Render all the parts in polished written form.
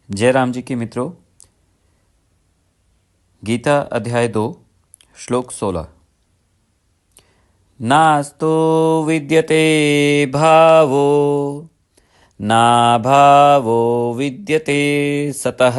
जय राम जी के मित्रों। गीता अध्याय 2 श्लोक 16। नास्तो विद्यते भावो नाभावो विद्यते सतः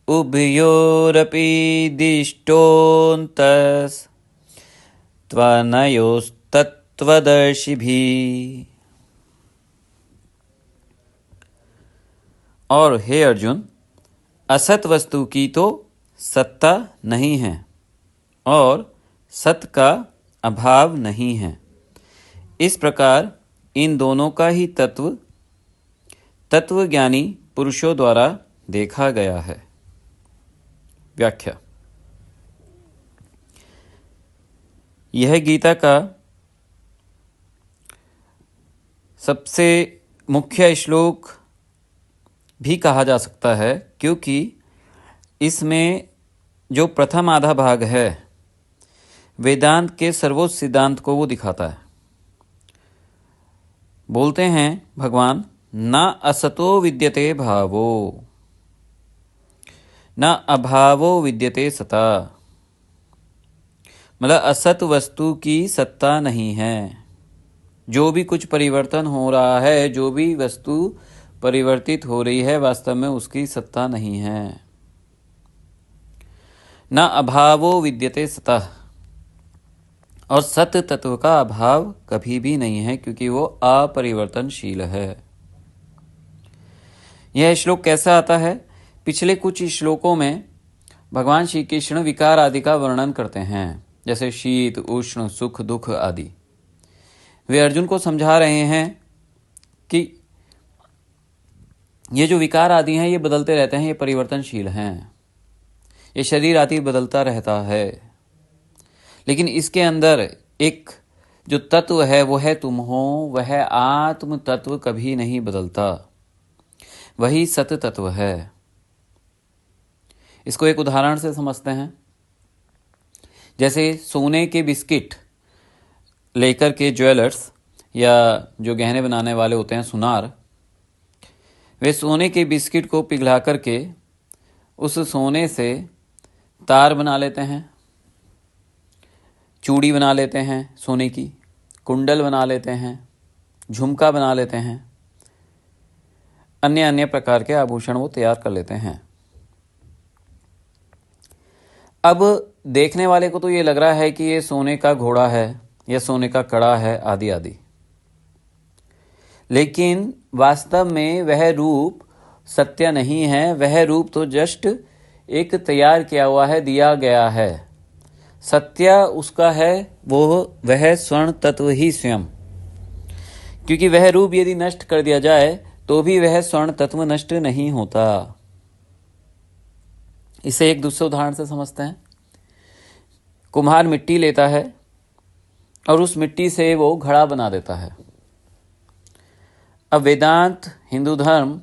उभयोरपि दिष्टोऽन्तस् त्वनयोस्तत्त्वदर्शिभिः। और हे अर्जुन, असत वस्तु की तो सत्ता नहीं है और सत का अभाव नहीं है। इस प्रकार इन दोनों का ही तत्वज्ञानी पुरुषों द्वारा देखा गया है। व्याख्या। यह गीता का सबसे मुख्य श्लोक भी कहा जा सकता है, क्योंकि इसमें जो प्रथम आधा भाग है वेदांत के सर्वोच्च सिद्धांत को वो दिखाता है। बोलते हैं भगवान, न असतो विद्यते भावो न अभावो विद्यते सता। मतलब असत वस्तु की सत्ता नहीं है। जो भी कुछ परिवर्तन हो रहा है, जो भी वस्तु परिवर्तित हो रही है, वास्तव में उसकी सत्ता नहीं है। न अभावो विद्यते सतः, और सत तत्व का अभाव कभी भी नहीं है, क्योंकि वो अपरिवर्तनशील है। यह श्लोक कैसा आता है? पिछले कुछ श्लोकों में भगवान श्री कृष्ण विकार आदि का वर्णन करते हैं, जैसे शीत, उष्ण, सुख, दुख आदि। वे अर्जुन को समझा रहे हैं कि ये जो विकार आदि हैं ये बदलते रहते हैं, ये परिवर्तनशील हैं, ये शरीर आदि बदलता रहता है, लेकिन इसके अंदर एक जो तत्व है वो है तुम हो। वह आत्म तत्व कभी नहीं बदलता, वही सत तत्व है। इसको एक उदाहरण से समझते हैं। जैसे सोने के बिस्किट लेकर के ज्वेलर्स या जो गहने बनाने वाले होते हैं सुनार, वे सोने के बिस्किट को पिघला करके उस सोने से तार बना लेते हैं, चूड़ी बना लेते हैं सोने की, कुंडल बना लेते हैं, झुमका बना लेते हैं, अन्य अन्य प्रकार के आभूषण वो तैयार कर लेते हैं। अब देखने वाले को तो ये लग रहा है कि ये सोने का घोड़ा है या सोने का कड़ा है आदि आदि, लेकिन वास्तव में वह रूप सत्य नहीं है। वह रूप तो जस्ट एक तैयार किया हुआ है, दिया गया है। सत्य उसका है वह स्वर्ण तत्व ही स्वयं, क्योंकि वह रूप यदि नष्ट कर दिया जाए तो भी वह स्वर्ण तत्व नष्ट नहीं होता। इसे एक दूसरे उदाहरण से समझते हैं। कुम्हार मिट्टी लेता है और उस मिट्टी से वो घड़ा बना देता है। अब वेदांत, हिंदू धर्म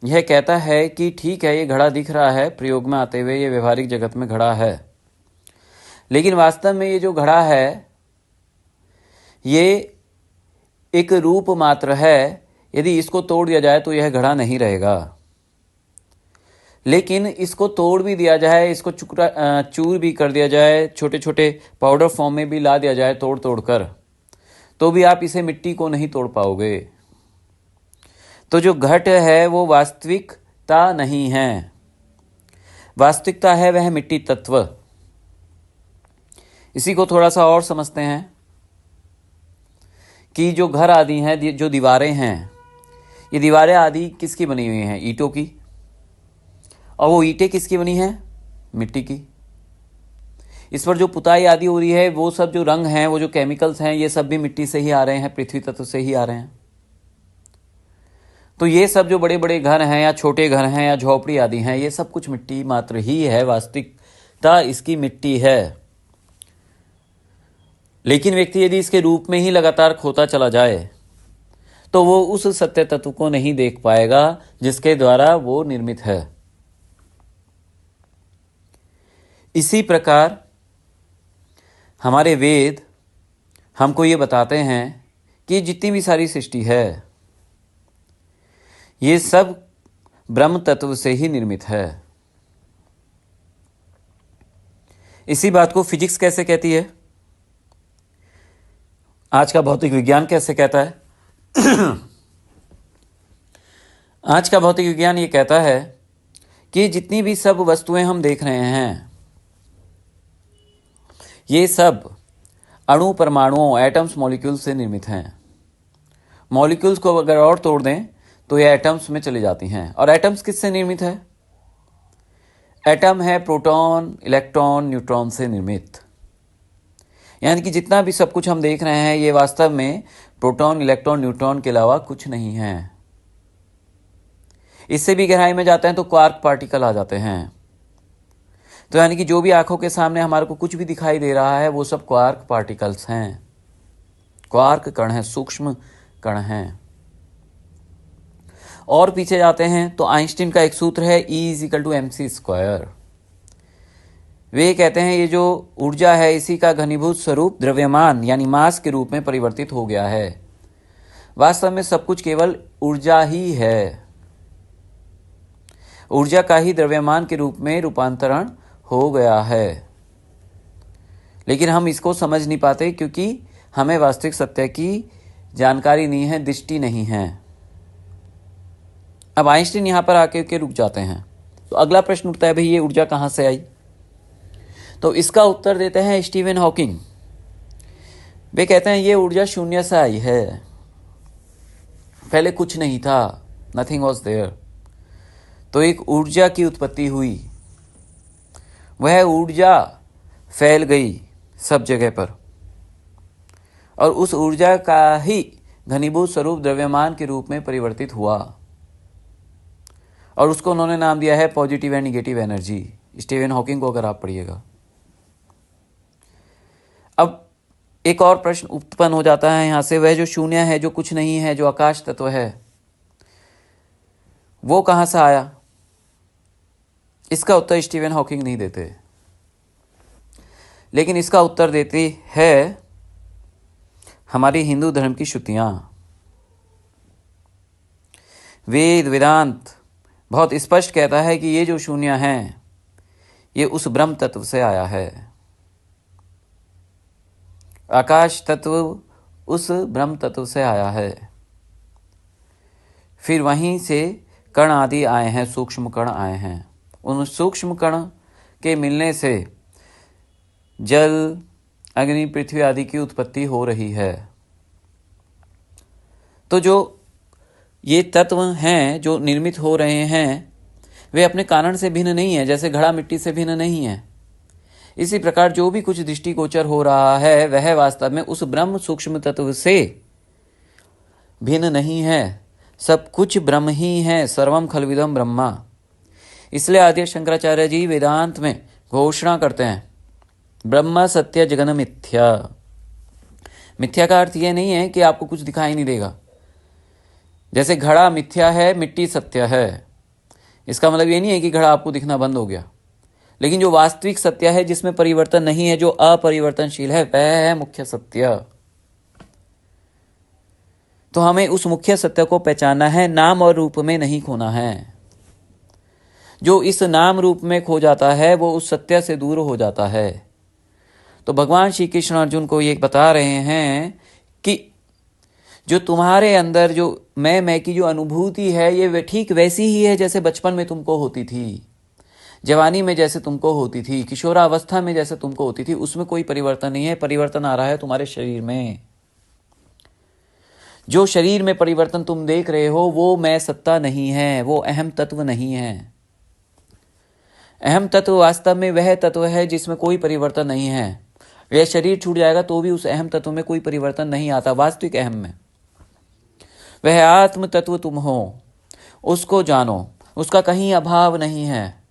यह कहता है कि ठीक है, ये घड़ा दिख रहा है प्रयोग में आते हुए, ये व्यवहारिक जगत में घड़ा है, लेकिन वास्तव में ये जो घड़ा है ये एक रूप मात्र है। यदि इसको तोड़ दिया जाए तो यह घड़ा नहीं रहेगा, लेकिन इसको तोड़ भी दिया जाए, इसको चूर भी कर दिया जाए, छोटे छोटे पाउडर फॉर्म में भी ला दिया जाए तोड़ तोड़ कर, तो भी आप इसे मिट्टी को नहीं तोड़ पाओगे। तो जो घट है वो वास्तविकता नहीं है, वास्तविकता है वह मिट्टी तत्व। इसी को थोड़ा सा और समझते हैं कि जो घर आदि हैं, जो दीवारें हैं, ये दीवारें आदि किसकी बनी हुई हैं? ईंटों की। और वो ईंटें किसकी बनी हैं? मिट्टी की। इस पर जो पुताई आदि हो रही है, वो सब जो रंग हैं, वो जो केमिकल्स हैं, ये सब भी मिट्टी से ही आ रहे हैं, पृथ्वी तत्व से ही आ रहे हैं। तो ये सब जो बड़े बड़े घर हैं या छोटे घर हैं या झोपड़ी आदि हैं, ये सब कुछ मिट्टी मात्र ही है, वास्तविकता इसकी मिट्टी है। लेकिन व्यक्ति यदि इसके रूप में ही लगातार खोता चला जाए तो वो उस सत्य तत्व को नहीं देख पाएगा जिसके द्वारा वो निर्मित है। इसी प्रकार हमारे वेद हमको ये बताते हैं कि जितनी भी सारी सृष्टि है, ये सब ब्रह्म तत्व से ही निर्मित है। इसी बात को फिजिक्स कैसे कहती है, आज का भौतिक विज्ञान कैसे कहता है? आज का भौतिक विज्ञान ये कहता है कि जितनी भी सब वस्तुएं हम देख रहे हैं, ये सब अणु परमाणुओं एटम्स मॉलिक्यूल्स से निर्मित हैं। मॉलिक्यूल्स को अगर और तोड़ दें तो ये एटम्स में चली जाती हैं। और एटम्स किससे निर्मित है? एटम है प्रोटॉन, इलेक्ट्रॉन, न्यूट्रॉन से निर्मित। यानी कि जितना भी सब कुछ हम देख रहे हैं ये वास्तव में प्रोटॉन, इलेक्ट्रॉन, न्यूट्रॉन के अलावा कुछ नहीं है। इससे भी गहराई में जाते हैं तो क्वार्क पार्टिकल आ जाते हैं। तो यानी कि जो भी आंखों के सामने हमारे को कुछ भी दिखाई दे रहा है वो सब क्वार्क पार्टिकल्स हैं, क्वार्क कण हैं, सूक्ष्म कण हैं। और पीछे जाते हैं तो आइंस्टीन का एक सूत्र है E=mc²। वे कहते हैं ये जो ऊर्जा है इसी का घनीभूत स्वरूप द्रव्यमान यानी मास के रूप में परिवर्तित हो गया है। वास्तव में सब कुछ केवल ऊर्जा ही है, ऊर्जा का ही द्रव्यमान के रूप में रूपांतरण हो गया है। लेकिन हम इसको समझ नहीं पाते क्योंकि हमें वास्तविक सत्य की जानकारी नहीं है, दृष्टि नहीं है। अब आइंस्टीन यहां पर आके के रुक जाते हैं। तो अगला प्रश्न उठता है, भाई ये ऊर्जा कहां से आई? तो इसका उत्तर देते हैं स्टीफन हॉकिंग। वे कहते हैं ये ऊर्जा शून्य से आई है, पहले कुछ नहीं था, नथिंग वॉज देयर। तो एक ऊर्जा की उत्पत्ति हुई, वह ऊर्जा फैल गई सब जगह पर और उस ऊर्जा का ही घनीभूत स्वरूप द्रव्यमान के रूप में परिवर्तित हुआ और उसको उन्होंने नाम दिया है positive and negative energy. Stephen Hawking को अगर आप पढ़िएगा। अब एक और प्रश्न उत्पन्न हो जाता है यहां से, वह जो शून्य है, जो कुछ नहीं है, जो आकाश तत्व है, वो कहां से आया? इसका उत्तर स्टीफन हॉकिंग नहीं देते, लेकिन इसका उत्तर देती है हमारी हिंदू धर्म की श्रुतियां। वेद वेदांत बहुत स्पष्ट कहता है कि ये जो शून्य है ये उस ब्रह्म तत्व से आया है। आकाश तत्व उस ब्रह्म तत्व से आया है। फिर वहीं से कण आदि आए हैं, सूक्ष्म कण आए हैं। उन सूक्ष्म कण के मिलने से जल, अग्नि, पृथ्वी आदि की उत्पत्ति हो रही है। तो जो ये तत्व हैं जो निर्मित हो रहे हैं वे अपने कारण से भिन्न नहीं है, जैसे घड़ा मिट्टी से भिन्न नहीं है। इसी प्रकार जो भी कुछ दृष्टिगोचर हो रहा है वह वास्तव में उस ब्रह्म सूक्ष्म तत्व से भिन्न नहीं है। सब कुछ ब्रह्म ही है, सर्वम खलविदम ब्रह्मा। इसलिए आद्य शंकराचार्य जी वेदांत में घोषणा करते हैं ब्रह्म सत्य जगन मिथ्या। मिथ्या का अर्थ यह नहीं है कि आपको कुछ दिखाई नहीं देगा। जैसे घड़ा मिथ्या है, मिट्टी सत्य है, इसका मतलब ये नहीं है कि घड़ा आपको दिखना बंद हो गया। लेकिन जो वास्तविक सत्य है, जिसमें परिवर्तन नहीं है, जो अपरिवर्तनशील है, वह है मुख्य सत्य। तो हमें उस मुख्य सत्य को पहचानना है, नाम और रूप में नहीं खोना है। जो इस नाम रूप में खो जाता है वो उस सत्य से दूर हो जाता है। तो भगवान श्री कृष्ण अर्जुन को ये बता रहे हैं कि जो तुम्हारे अंदर जो मैं की जो अनुभूति है ये ठीक वैसी ही है जैसे बचपन में तुमको होती थी, जवानी में जैसे तुमको होती थी, किशोरावस्था में जैसे तुमको होती थी, उसमें कोई परिवर्तन नहीं है। परिवर्तन आ रहा है तुम्हारे शरीर में। जो शरीर में परिवर्तन तुम देख रहे हो वो मैं सत्ता नहीं है, वो अहम तत्व नहीं है। अहम तत्व वास्तव में वह तत्व है जिसमें कोई परिवर्तन नहीं है। यह शरीर छूट जाएगा तो भी उस अहम तत्व में कोई परिवर्तन नहीं आता। वास्तविक अहम में वह आत्म तत्व तुम हो, उसको जानो, उसका कहीं अभाव नहीं है।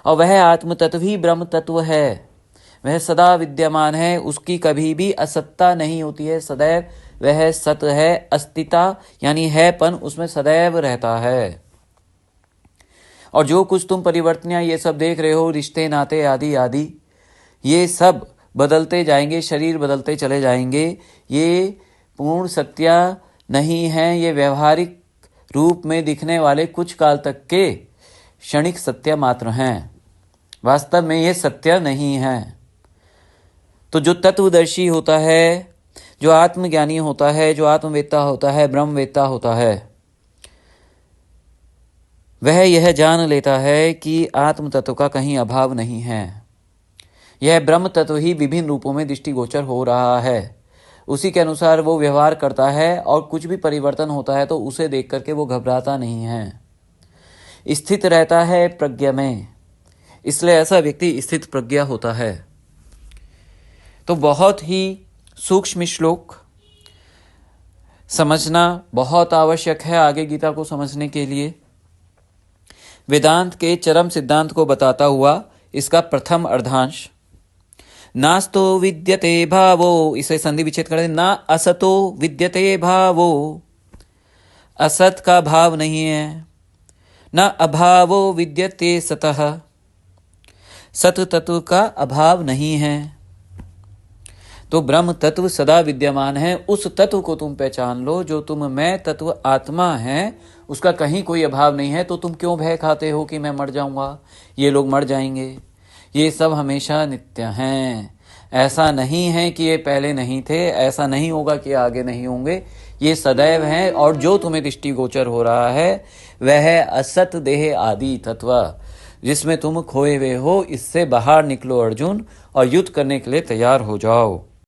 और वह आत्म तत्व ही ब्रह्म तत्व है। वह सदा विद्यमान है, उसकी कभी भी असत्ता नहीं होती है। सदैव वह सत है, अस्तिता यानी हैपन उसमें सदैव रहता है। और जो कुछ तुम परिवर्तनियां ये सब देख रहे हो, रिश्ते नाते आदि आदि, ये सब बदलते जाएंगे, शरीर बदलते चले जाएंगे। ये पूर्ण सत्य नहीं है, ये व्यवहारिक रूप में दिखने वाले कुछ काल तक के क्षणिक सत्य मात्र हैं, वास्तव में ये सत्य नहीं है। तो जो तत्वदर्शी होता है, जो आत्मज्ञानी होता है, जो आत्मवेत्ता होता है, ब्रह्मवेत्ता होता है, वह यह जान लेता है कि आत्म तत्व का कहीं अभाव नहीं है। यह ब्रह्म तत्व ही विभिन्न रूपों में दृष्टिगोचर हो रहा है। उसी के अनुसार वो व्यवहार करता है और कुछ भी परिवर्तन होता है तो उसे देख करके वो घबराता नहीं है, स्थित रहता है प्रज्ञा में। इसलिए ऐसा व्यक्ति स्थित प्रज्ञा होता है। तो बहुत ही सूक्ष्म श्लोक समझना बहुत आवश्यक है आगे गीता को समझने के लिए। वेदांत के चरम सिद्धांत को बताता हुआ इसका प्रथम अर्धांश, नास्तो विद्यते भावो, इसे संधि विच्छेद कर दें, ना असतो विद्यते भावो, असत का भाव नहीं है, न अभावो विद्यते सतः, सत तत्व का अभाव नहीं है। तो ब्रह्म तत्व सदा विद्यमान है। उस तत्व को तुम पहचान लो जो तुम मैं तत्व आत्मा है, उसका कहीं कोई अभाव नहीं है। तो तुम क्यों भय खाते हो कि मैं मर जाऊंगा, ये लोग मर जाएंगे? ये सब हमेशा नित्य हैं। ऐसा नहीं है कि ये पहले नहीं थे, ऐसा नहीं होगा कि आगे नहीं होंगे, ये सदैव हैं। और जो तुम्हें दृष्टिगोचर हो रहा है वह है असत देह आदि तत्व, जिसमें तुम खोए हुए हो। इससे बाहर निकलो अर्जुन और युद्ध करने के लिए तैयार हो जाओ।